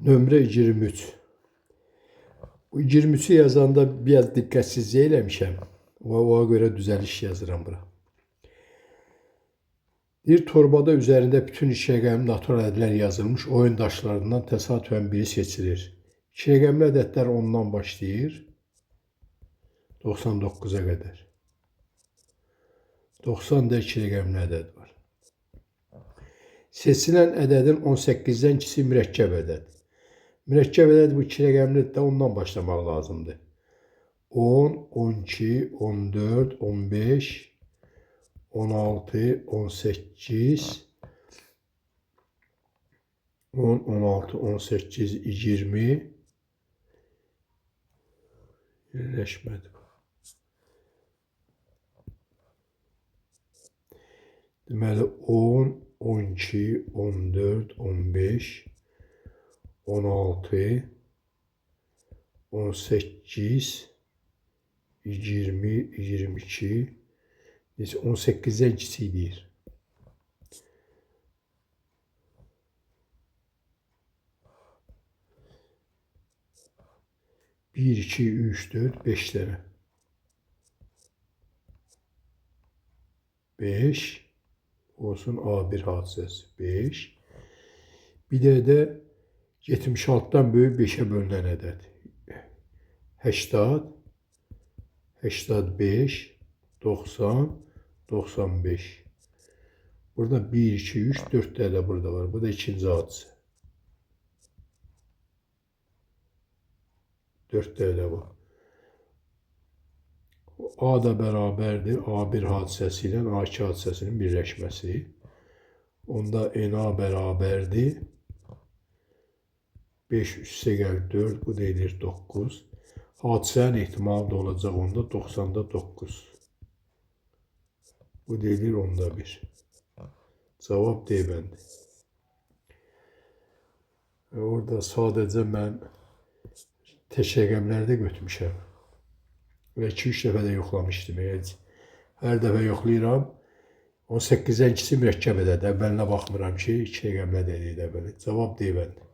Nömrə 23. Bu 23'ü yazanda biraz dikkatsizlik eləmişəm. Ona göre düzəliş yazıram bura. Bir torbada üzerinde bütün iç rəqəmli natural ədədlər yazılmış oyun daşlarından təsadüfən biri seçilir. İç rəqəmli ədədlər 10'dan başlayır 99'a kadar. 90 da iki rəqəmli ədəd var. Seçilən ədədin 18'dən ikisi mürəkkəb ədəd. Mürəkkəb ədəd bu iki rəqəmli də ondan başlamaq lazımdır. 10, 12, 14, 15, 16, 18, 10, 16, 18, 20, yerləşmədi bu. Deməli 10, 12, 14, 15, 16, 18, 20, 22, 18'den ikisi deyir. Bir, iki, üç, dört, beş tane. 5 olsun A1 hadisəsi 5. Bir de 76'dan böyük 5'e bölünən ədəd. 80, 85, 90, 95. Burada 1, 2, 3, 4 tane burada var. Bu da ikinci hadise. 4 tane var. A da beraberdir. A1 hadisəsi ilə A2 hadisəsinin birləşməsi. Onda NA beraberdir. 5 üstə gəl 4, bu deyilir 9. Hadisənin ehtimalı da olacaq onda 90'da 9. Bu deyilir onda 1. Cavab D bəndi. Orada sadəcə mən tək rəqəmlərdə götürmüşəm. Və 2-3 dəfə də yoxlamışdım. Hər dəfə yoxlayıram. 18'den ikisi mürəkkəb ədəd. Əvvəlinə baxmıram ki, 2 rəqəmlə də əvvəli. Cavab D bəndi.